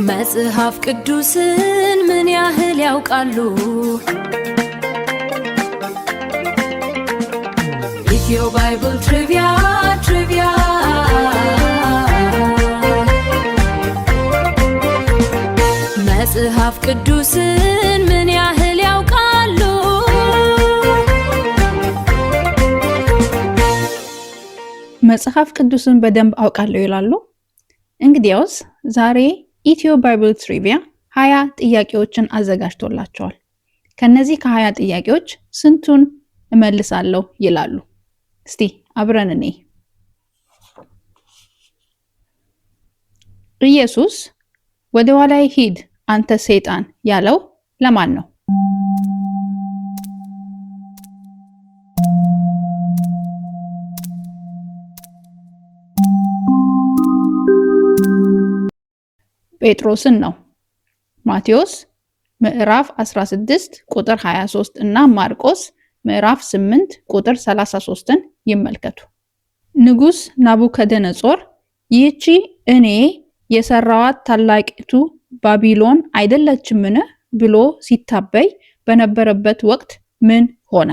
መጽሐፍ ቅዱስን ምን ያህል ያውቃሉ? ኢትዮ ባይብል ትሪቪያ መጽሐፍ ቅዱስን ምን ያህል ያውቃሉ? መጽሐፍ ቅዱስን በደንብ አውቃለሁ ይላሉ? እንግዲያውስ ዛሬ ኢትዮ ባይብል ትሪቪያ 20 ጥያቄዎችን አዘጋጅቶላቸዋል። ከነዚህ ከ20 ጥያቄዎች ስንቱን እመልሳለሁ ይላሉ? እስቲ አብረን እንይ። ኢየሱስ ወደ ኋላዬ ሂድ አንተ ሰይጣን ያለው ለማን ነው? ጴጥሮስን ነው። ማቴዎስ ምዕራፍ 16 ቁጥር 23 እና ማርቆስ ምዕራፍ 8 ቁጥር 33ን ይመልከቱ። ንጉስ ናቡከደነጾር ይህቺ እኔ የሰራዋት ታላቂቱ ባቢሎን አይደለችምን ብሎ ሲታበይ በነበረበት ወቅት ምን ሆነ?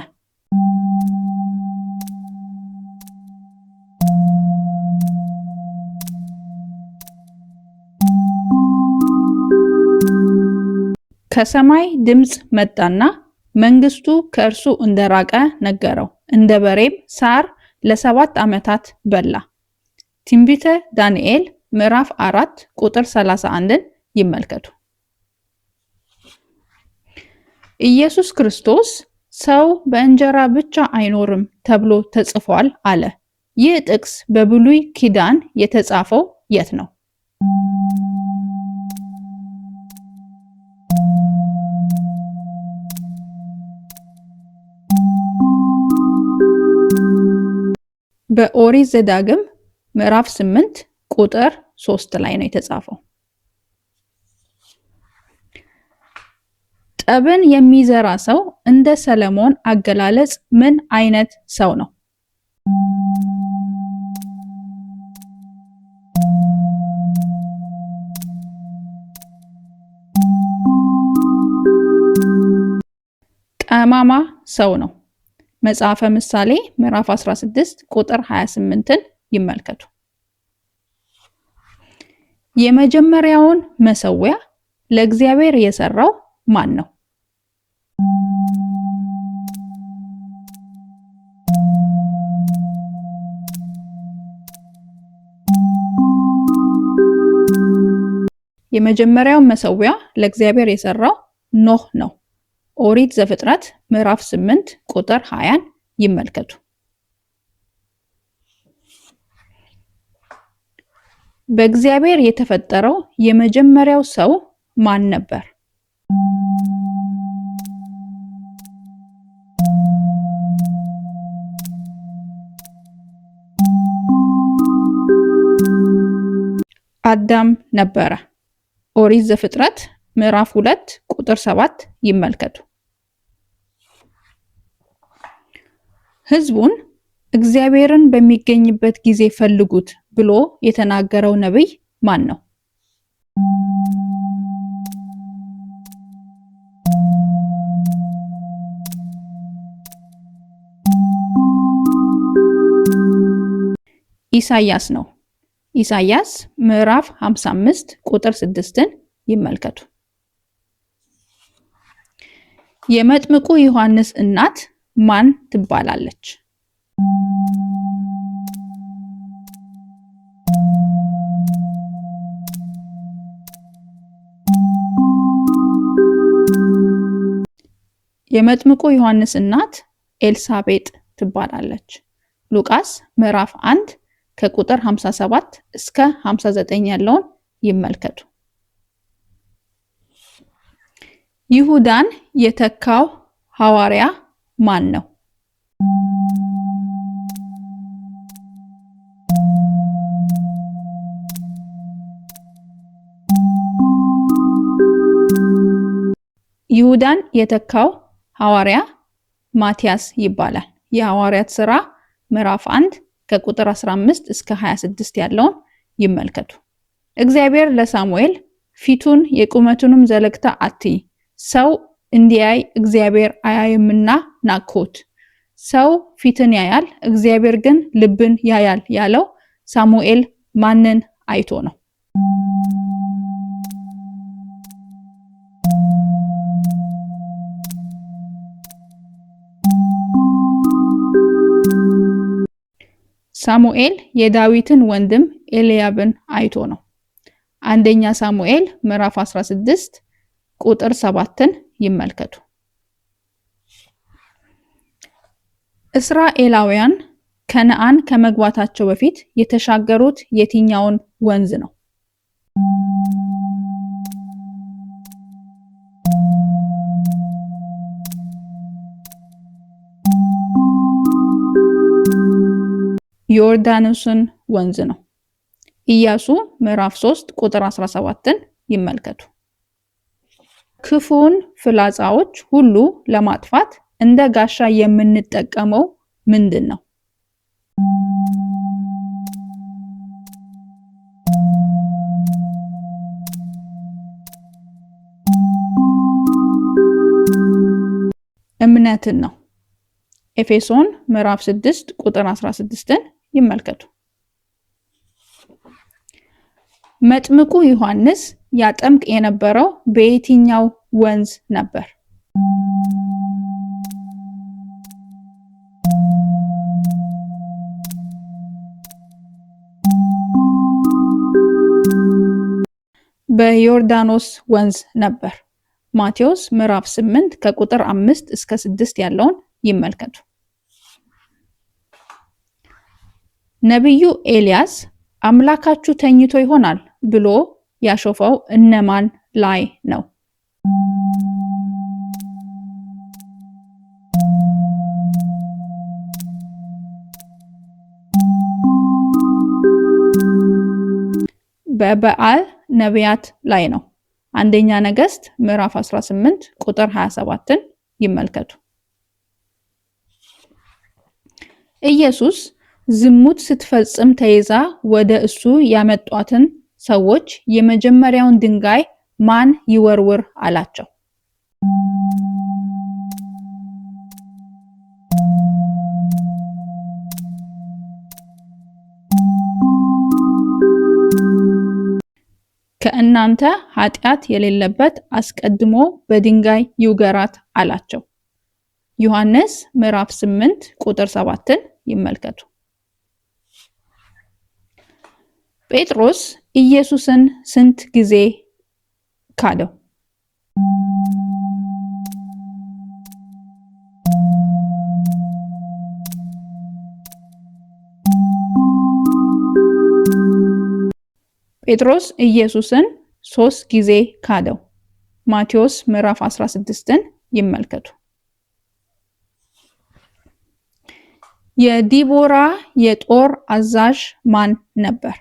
ከሰማይ ድምጽ መጣና መንግስቱ ከእርሱ እንደራቀ ነገረው፣ እንደ በሬም ሳር ለ7 ዓመታት በላ። ትንቢተ ዳንኤል ምዕራፍ 4 ቁጥር 31ን ይመልከቱ። ኢየሱስ ክርስቶስ ሰው በእንጀራ ብቻ አይኖርም ተብሎ ተጽፏል አለ። ይህ ጥቅስ በብሉይ ኪዳን የተጻፈው የት ነው? በኦሪት ዘዳግም ምዕራፍ 8 ቁጥር 3 ላይ ነው የተጻፈው። ጠብን የሚዘራ ሰው እንደ ሰለሞን አገላለጽ ምን አይነት ሰው ነው? ጠማማ ሰው ነው። መጽሐፈ ምሳሌ ምዕራፍ 16 ቁጥር 28ን ይመልከቱ። የመጀመሪያውን መሰዊያ ለእግዚአብሔር የሰራው ማን ነው? የመጀመሪያው መሰዊያ ለእግዚአብሔር የሰራው ኖህ ነው። ኦሪት ዘፍጥረት ምዕራፍ 8 ቁጥር 20ን ይመልከቱ። በእግዚአብሔር የተፈጠረው የመጀመሪያው ሰው ማን ነበር? አዳም ነበረ። ኦሪት ዘፍጥረት ምዕራፍ 2 ቁጥር 7 ይመልከቱ። ሕዝቡን እግዚአብሔርን በሚገኝበት ጊዜ ፈልጉት ብሎ የተናገረው ነብይ ማን ነው? ኢሳያስ ነው። ኢሳያስ ምዕራፍ 55 ቁጥር 6ን ይመልከቱ። የመጥምቁ ዮሐንስ እናት ማን ትባላለች? የመጥምቁ ዮሐንስ እናት ኤልሳቤጥ ትባላለች። ሉቃስ ምዕራፍ 1 ከቁጥር 57 እስከ 59 ያለውን ይመልከቱ። ይሁዳን የተካው ሐዋርያ ማን ነው? ይሁዳን የተካው ሐዋርያ ማቲያስ ይባላል። የሐዋርያት ሥራ ምዕራፍ 1 ከቁጥር 15 እስከ 26 ያለውን ይመልከቱ። እግዚአብሔር ለሳሙኤል ፊቱን የቁመቱንም ዘለግታ አትይ፣ ሰው እንዲያይ እግዚአብሔር አያይምና ናቅሁት። ሰው ፊትን ያያል፣ እግዚአብሔር ግን ልብን ያያል ያለው ሳሙኤል ማንን አይቶ ነው? ሳሙኤል የዳዊትን ወንድም ኤልያብን አይቶ ነው። አንደኛ ሳሙኤል ምዕራፍ 16 ቁጥር 7ን ይመልከቱ። እስራኤላውያን ከነዓን ከመግባታቸው በፊት የተሻገሩት የትኛውን ወንዝ ነው? ዮርዳኖስን ወንዝ ነው። ኢያሱ ምዕራፍ 3 ቁጥር 17ን ይመልከቱ። ክፉን ፍላጻዎች ሁሉ ለማጥፋት እንደ ጋሻ የምንጠቀመው ምንድን ነው? እምነትን ነው። ኤፌሶን ምዕራፍ 6 ቁጥር 16ን ይመልከቱ። መጥምቁ ዮሐንስ ያጠምቅ የነበረው በየትኛው ወንዝ ነበር? በዮርዳኖስ ወንዝ ነበር። ማቴዎስ ምዕራፍ 8 ከቁጥር 5 እስከ 6 ያለውን ይመልከቱ። ነብዩ ኤልያስ አምላካችሁ ተኝቶ ይሆናል ብሎ ያሾፈው እነማን ላይ ነው? በበዓል ነቢያት ላይ ነው። አንደኛ ነገሥት ምዕራፍ 18 ቁጥር 27ን ይመልከቱ። ኢየሱስ ዝሙት ስትፈጽም ተይዛ ወደ እሱ ያመጧትን ሰዎች የመጀመሪያውን ድንጋይ ማን ይወርውር አላቸው? ከእናንተ ኃጢአት የሌለበት አስቀድሞ በድንጋይ ይውገራት አላቸው። ዮሐንስ ምዕራፍ 8 ቁጥር 7ን ይመልከቱ። ጴጥሮስ ኢየሱስን ስንት ጊዜ ካደው? ጴጥሮስ ኢየሱስን 3 ጊዜ ካደው። ማቴዎስ ምዕራፍ 16ን ይመልከቱ። የዲቦራ የጦር አዛዥ ማን ነበር?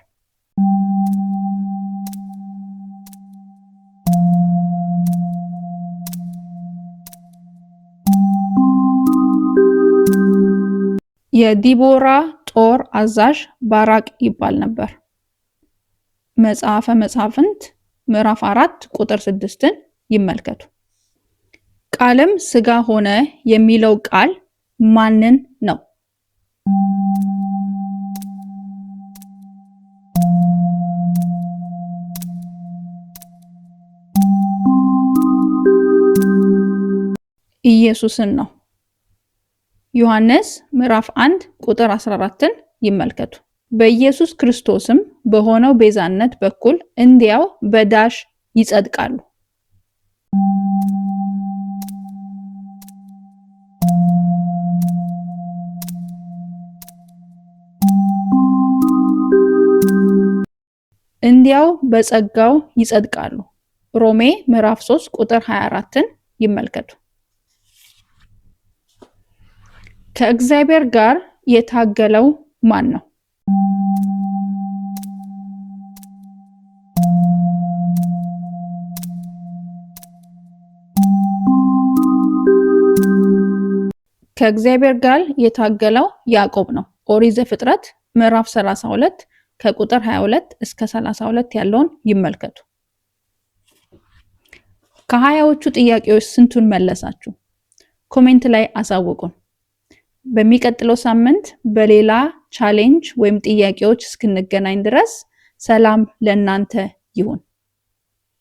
የዲቦራ ጦር አዛዥ ባራቅ ይባል ነበር። መጽሐፈ መሳፍንት ምዕራፍ 4 ቁጥር 6ን ይመልከቱ። ቃልም ሥጋ ሆነ የሚለው ቃል ማንን ነው? ኢየሱስን ነው። ዮሐንስ ምዕራፍ 1 ቁጥር 14ን ይመልከቱ። በኢየሱስ ክርስቶስም በሆነው ቤዛነት በኩል እንዲያው በዳሽ ይጸድቃሉ። እንዲያው በጸጋው ይጸድቃሉ። ሮሜ ምዕራፍ 3 ቁጥር 24ን ይመልከቱ። ከእግዚአብሔር ጋር የታገለው ማን ነው? ከእግዚአብሔር ጋር የታገለው ያዕቆብ ነው። ኦሪት ዘፍጥረት ምዕራፍ 32 ከቁጥር 22 እስከ 32 ያለውን ይመልከቱ። ከ20ዎቹ ጥያቄዎች ስንቱን መለሳችሁ? ኮሜንት ላይ አሳውቁን። በሚቀጥለው ሳምንት በሌላ ቻሌንጅ ወይም ጥያቄዎች እስክንገናኝ ድረስ ሰላም ለእናንተ ይሁን።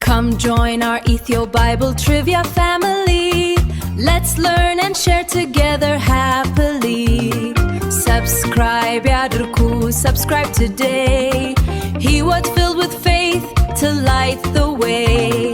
Come join our Ethio Bible Trivia family. Let's learn and share together happily. Subscribe ያድርጉ, subscribe today. He was filled with faith to light the way.